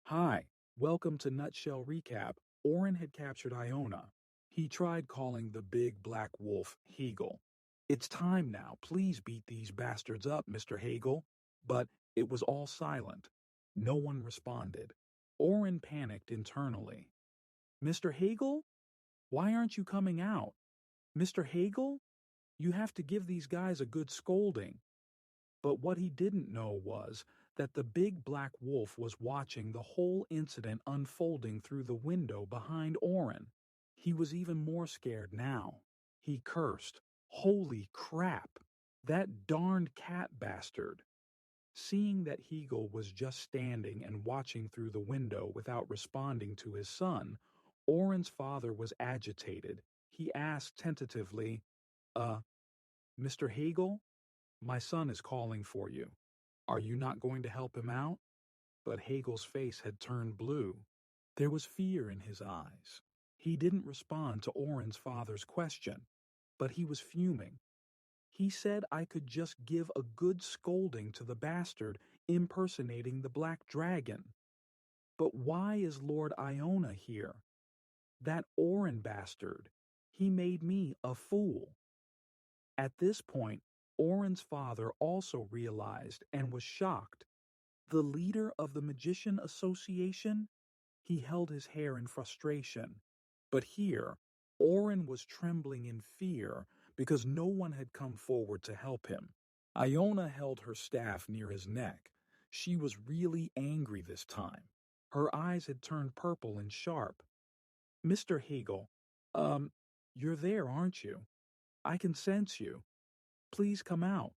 Hi, welcome to Nutshell Recap. Oren had captured Iona. He tried calling the big black wolf Hegel. It's time now, please beat these bastards up, Mr. Hegel. But it was all silent. No one responded. Oren panicked internally. Mr. Hegel? Why aren't you coming out? Mr. Hegel? You have to give these guys a good scolding. But what he didn't know was that the big black wolf was watching the whole incident unfolding through the window behind Oren. He was even more scared now. He cursed, "Holy crap! That darned cat bastard!" Seeing that Hegel was just standing and watching through the window without responding to his son, Oren's father was agitated. He asked tentatively, Uh, Mr. Hegel? My son is calling for you. Are you not going to help him out? But Hegel's face had turned blue. There was fear in his eyes. He didn't respond to Oren's father's question, but he was fuming. He said I could just give a good scolding to the bastard impersonating the Black Dragon. But why is Lord Iona here? That Oren bastard. He made me a fool. At this point, Oren's father also realized and was shocked. The leader of the Magician Association? He held his hair in frustration. But here, Oren was trembling in fear because no one had come forward to help him. Iona held her staff near his neck. She was really angry this time. Her eyes had turned purple and sharp. Mr. Hegel, you're there, aren't you? I can sense you. Please come out,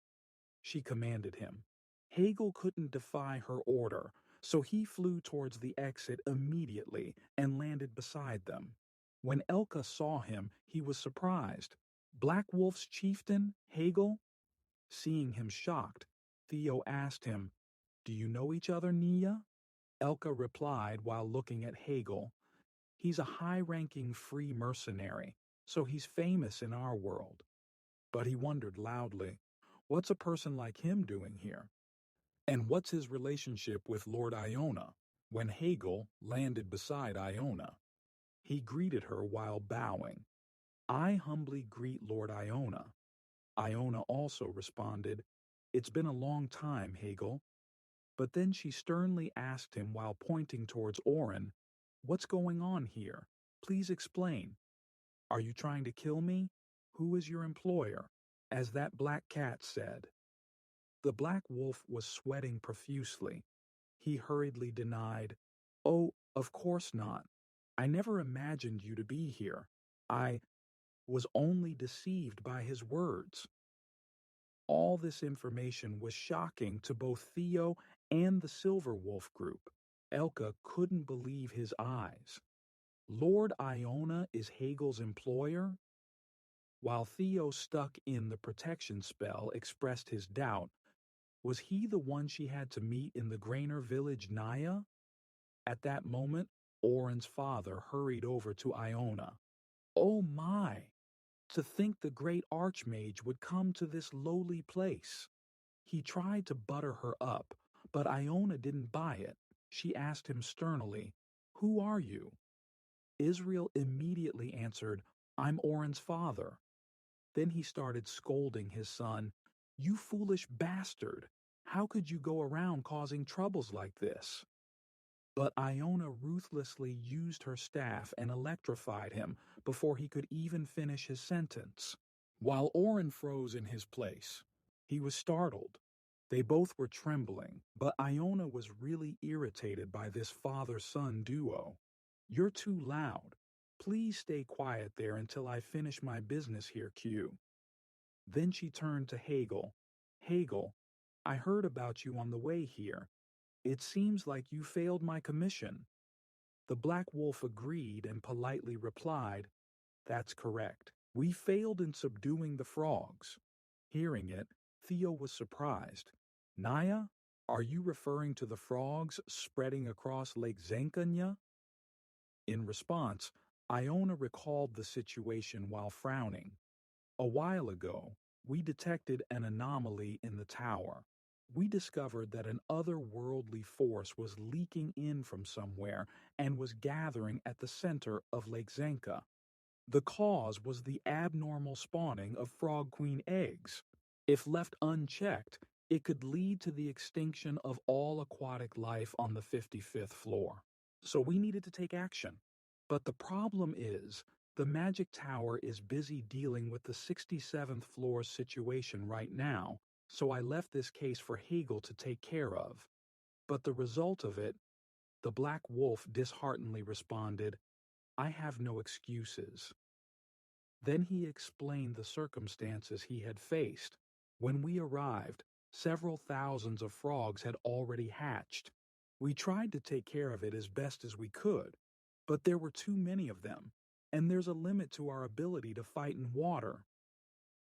she commanded him. Hegel couldn't defy her order, so he flew towards the exit immediately and landed beside them. When Elka saw him, he was surprised. Black Wolf's chieftain, Hegel? Seeing him shocked, Theo asked him, Do you know each other, Nia? Elka replied while looking at Hegel, He's a high-ranking free mercenary, so he's famous in our world. But he wondered loudly, What's a person like him doing here? And what's his relationship with Lord Iona? When Hegel landed beside Iona, he greeted her while bowing. I humbly greet Lord Iona. Iona also responded, It's been a long time, Hegel. But then she sternly asked him while pointing towards Oren, What's going on here? Please explain. Are you trying to kill me? Who is your employer? As that black cat said. The black wolf was sweating profusely. He hurriedly denied, Oh, of course not. I never imagined you to be here. I was only deceived by his words. All this information was shocking to both Theo and the Silver Wolf group. Elka couldn't believe his eyes. Lord Iona is Hegel's employer? While Theo stuck in the protection spell expressed his doubt, was he the one she had to meet in the Grainer village, Naya? At that moment, Oren's father hurried over to Iona. Oh my! To think the great archmage would come to this lowly place. He tried to butter her up, but Iona didn't buy it. She asked him sternly, Who are you? Israel immediately answered, I'm Oren's father. Then he started scolding his son, You foolish bastard! How could you go around causing troubles like this? But Iona ruthlessly used her staff and electrified him before he could even finish his sentence. While Oren froze in his place, he was startled. They both were trembling, but Iona was really irritated by this father-son duo. You're too loud. Please stay quiet there until I finish my business here, Q. Then she turned to Hegel. Hegel, I heard about you on the way here. It seems like you failed my commission. The Black Wolf agreed and politely replied, That's correct. We failed in subduing the frogs. Hearing it, Theo was surprised. Naya, are you referring to the frogs spreading across Lake Zenkanya? In response, Iona recalled the situation while frowning. A while ago, we detected an anomaly in the tower. We discovered that an otherworldly force was leaking in from somewhere and was gathering at the center of Lake Zenka. The cause was the abnormal spawning of frog queen eggs. If left unchecked, it could lead to the extinction of all aquatic life on the 55th floor. So we needed to take action. But the problem is, the Magic Tower is busy dealing with the 67th floor situation right now, so I left this case for Hegel to take care of. But the result of it, the Black Wolf disheartenedly responded, I have no excuses. Then he explained the circumstances he had faced. When we arrived, several thousands of frogs had already hatched. We tried to take care of it as best as we could, but there were too many of them, and there's a limit to our ability to fight in water.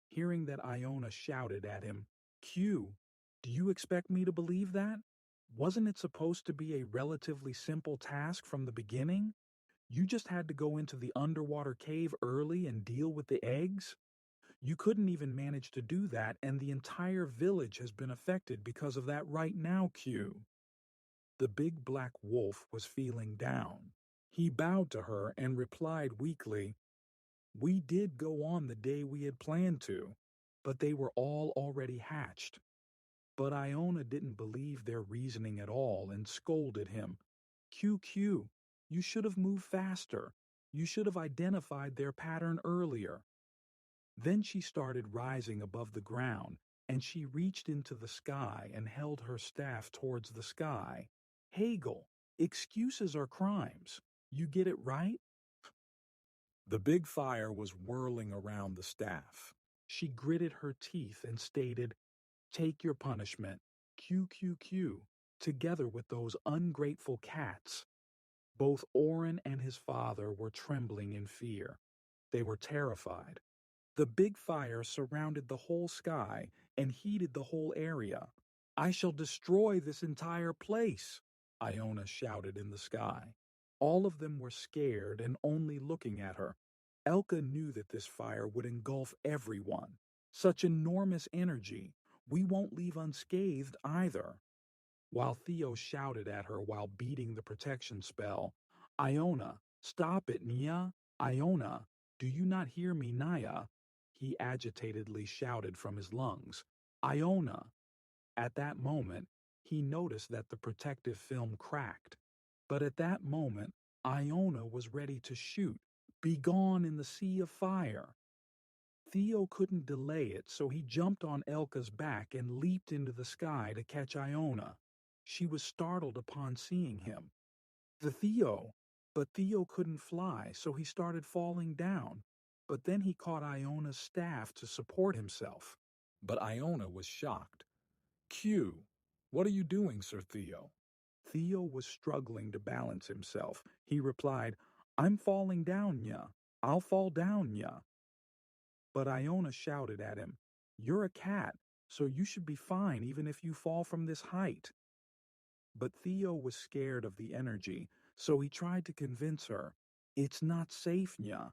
Hearing that, Iona shouted at him, Q, do you expect me to believe that? Wasn't it supposed to be a relatively simple task from the beginning? You just had to go into the underwater cave early and deal with the eggs? You couldn't even manage to do that, and the entire village has been affected because of that right now, Q. The big black wolf was feeling down. He bowed to her and replied weakly, We did go on the day we had planned to, but they were all already hatched. But Iona didn't believe their reasoning at all and scolded him. QQ, you should have moved faster. You should have identified their pattern earlier. Then she started rising above the ground, and she reached into the sky and held her staff towards the sky. Hegel, excuses are crimes. You get it right? The big fire was whirling around the staff. She gritted her teeth and stated, Take your punishment, QQQ, together with those ungrateful cats. Both Oren and his father were trembling in fear. They were terrified. The big fire surrounded the whole sky and heated the whole area. I shall destroy this entire place, Iona shouted in the sky. All of them were scared and only looking at her. Elka knew that this fire would engulf everyone. Such enormous energy. We won't leave unscathed either. While Theo shouted at her while beating the protection spell, Iona, stop it, Nia! Iona, do you not hear me, Naya? He agitatedly shouted from his lungs. Iona! At that moment, he noticed that the protective film cracked. But at that moment, Iona was ready to shoot. Be gone in the sea of fire. Theo couldn't delay it, so he jumped on Elka's back and leaped into the sky to catch Iona. She was startled upon seeing him. But Theo couldn't fly, so he started falling down. But then he caught Iona's staff to support himself. But Iona was shocked. Q, what are you doing, Sir Theo? Theo was struggling to balance himself. He replied, I'm falling down, Nya. I'll fall down, Nya. But Iona shouted at him, You're a cat, so you should be fine even if you fall from this height. But Theo was scared of the energy, so he tried to convince her, It's not safe, Nya.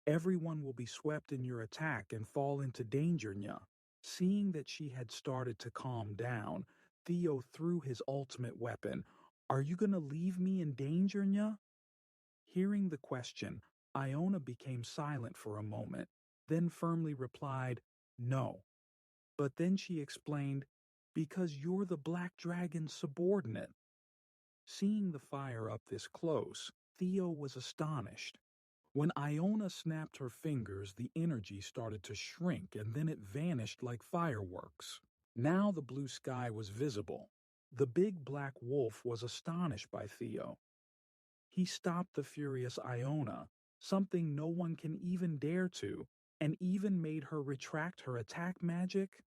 Everyone will be swept in your attack and fall into danger, Nya. Seeing that she had started to calm down, Theo threw his ultimate weapon. Are you going to leave me in danger, Nya? Hearing the question, Iona became silent for a moment, then firmly replied, No. But then she explained, Because you're the Black Dragon's subordinate. Seeing the fire up this close, Theo was astonished. When Iona snapped her fingers, the energy started to shrink and then it vanished like fireworks. Now the blue sky was visible. The big black wolf was astonished by Theo. He stopped the furious Iona, something no one can even dare to, and even made her retract her attack magic.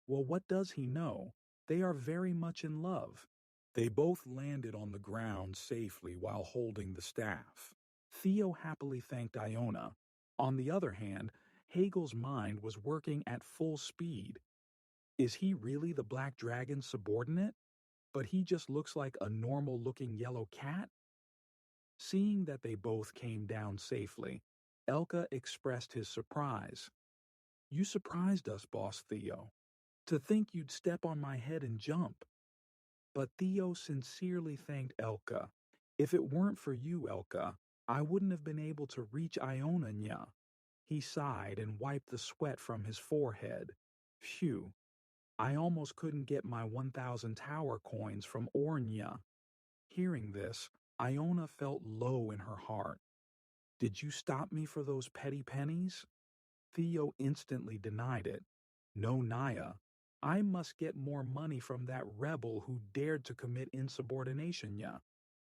Well, what does he know? They are very much in love. They both landed on the ground safely while holding the staff. Theo happily thanked Iona. On the other hand, Hegel's mind was working at full speed. Is he really the Black Dragon's subordinate? But he just looks like a normal-looking yellow cat? Seeing that they both came down safely, Elka expressed his surprise. You surprised us, Boss Theo. To think you'd step on my head and jump. But Theo sincerely thanked Elka. If it weren't for you, Elka, I wouldn't have been able to reach Iona nya. He sighed and wiped the sweat from his forehead. Phew, I almost couldn't get my 1,000 tower coins from Ornya. Hearing this, Iona felt low in her heart. Did you stop me for those petty pennies? Theo instantly denied it. No, Naya. I must get more money from that rebel who dared to commit insubordination, nya.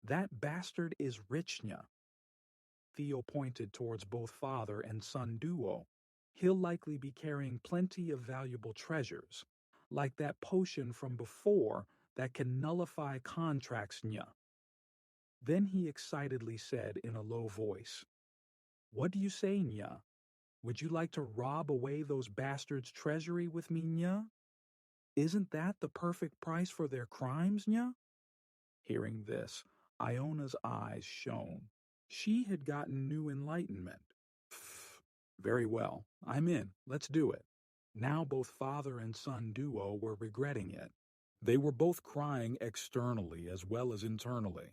That bastard is rich, nya. Theo pointed towards both father and son duo. He'll likely be carrying plenty of valuable treasures, like that potion from before that can nullify contracts, nya. Then he excitedly said in a low voice, What do you say, nya? Would you like to rob away those bastards' treasury with me, nya? Isn't that the perfect price for their crimes, nya? Hearing this, Iona's eyes shone. She had gotten new enlightenment. Pfft, very well, I'm in, let's do it. Now both father and son duo were regretting it. They were both crying externally as well as internally.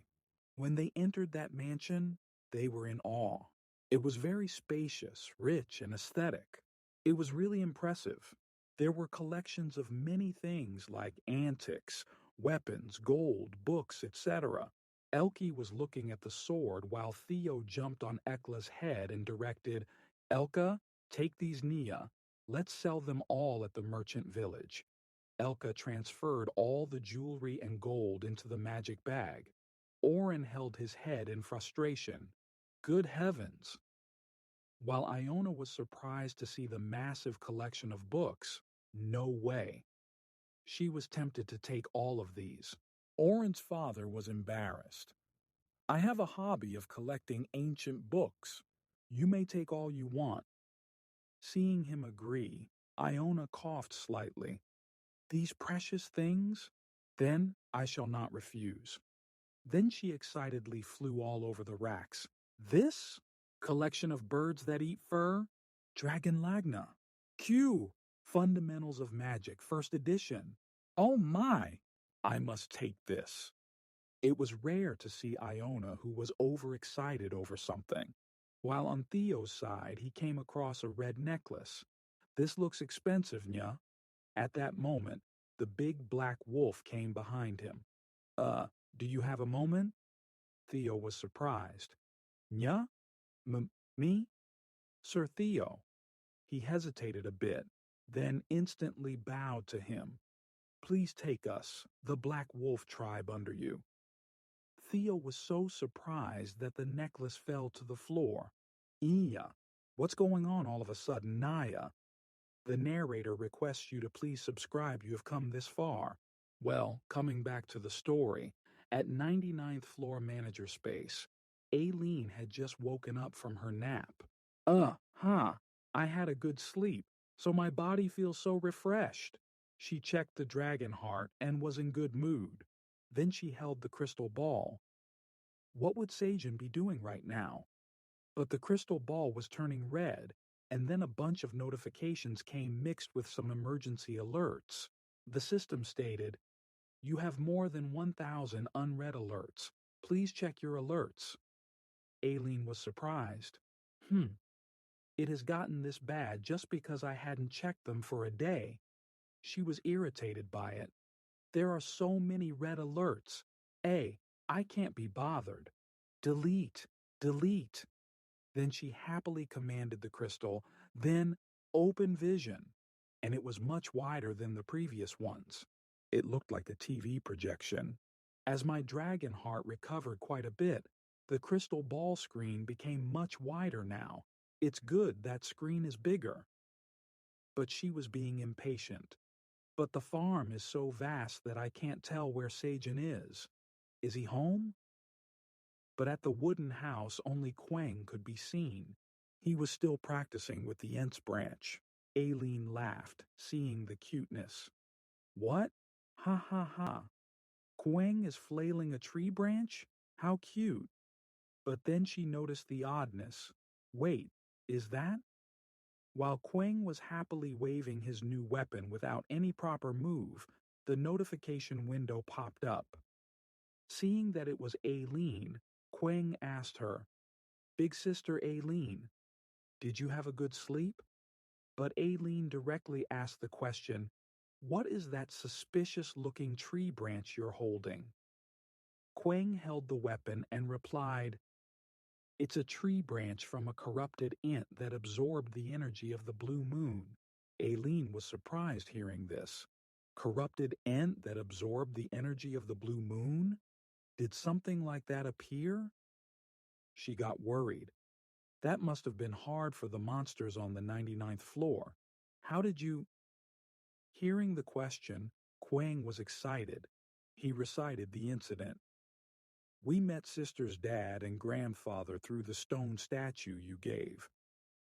When they entered that mansion, they were in awe. It was very spacious, rich, and aesthetic. It was really impressive. There were collections of many things like antiques, weapons, gold, books, etc. Elke was looking at the sword while Theo jumped on Ekla's head and directed, Elka, take these Nia. Let's sell them all at the merchant village. Elka transferred all the jewelry and gold into the magic bag. Oren held his head in frustration. Good heavens! While Iona was surprised to see the massive collection of books, no way. She was tempted to take all of these. Oren's father was embarrassed. I have a hobby of collecting ancient books. You may take all you want. Seeing him agree, Iona coughed slightly. These precious things? Then I shall not refuse. Then she excitedly flew all over the racks. This? Collection of birds that eat fur? Dragon Lagna. Q. Fundamentals of Magic, first edition. Oh my! I must take this. It was rare to see Iona who was overexcited over something. While on Theo's side, he came across a red necklace. This looks expensive, nya. At that moment, the big black wolf came behind him. Do you have a moment? Theo was surprised. Nya? Me? Sir Theo. He hesitated a bit, then instantly bowed to him. Please take us, the Black Wolf tribe, under you. Theo was so surprised that the necklace fell to the floor. Iya, what's going on all of a sudden, Naya? The narrator requests you to please subscribe. You have come this far. Well, coming back to the story, at 99th floor manager space, Aileen had just woken up from her nap. I had a good sleep, so my body feels so refreshed. She checked the dragon heart and was in good mood. Then she held the crystal ball. What would Sejun be doing right now? But the crystal ball was turning red, and then a bunch of notifications came mixed with some emergency alerts. The system stated, You have more than 1,000 unread alerts. Please check your alerts. Aileen was surprised. It has gotten this bad just because I hadn't checked them for a day. She was irritated by it. There are so many red alerts. I can't be bothered. Delete, delete. Then she happily commanded the crystal, then open vision, and it was much wider than the previous ones. It looked like a TV projection. As my dragon heart recovered quite a bit, the crystal ball screen became much wider now. It's good that screen is bigger. But she was being impatient. But the farm is so vast that I can't tell where Sejun is. Is he home? But at the wooden house only Quang could be seen. He was still practicing with the Ents branch. Aileen laughed, seeing the cuteness. What? Ha ha ha. Quang is flailing a tree branch? How cute. But then she noticed the oddness. Wait, is that? While Quang was happily waving his new weapon without any proper move, the notification window popped up. Seeing that it was Aileen, Quang asked her, "Big sister Aileen, did you have a good sleep?" But Aileen directly asked the question, "What is that suspicious-looking tree branch you're holding?" Quang held the weapon and replied, "It's a tree branch from a corrupted ant that absorbed the energy of the blue moon." Aileen was surprised hearing this. Corrupted ant that absorbed the energy of the blue moon? Did something like that appear? She got worried. That must have been hard for the monsters on the 99th floor. How did you... Hearing the question, Quang was excited. He recited the incident. "We met sister's dad and grandfather through the stone statue you gave.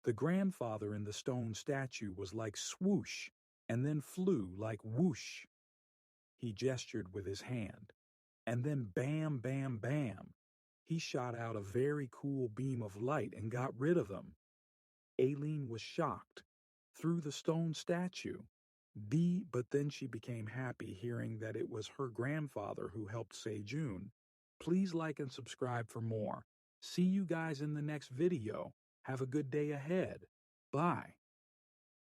The grandfather in the stone statue was like swoosh and then flew like whoosh." He gestured with his hand. "And then bam, bam, bam. He shot out a very cool beam of light and got rid of them." Aileen was shocked. Through the stone statue. But then she became happy hearing that it was her grandfather who helped Sejun. Please like and subscribe for more. See you guys in the next video. Have a good day ahead. Bye.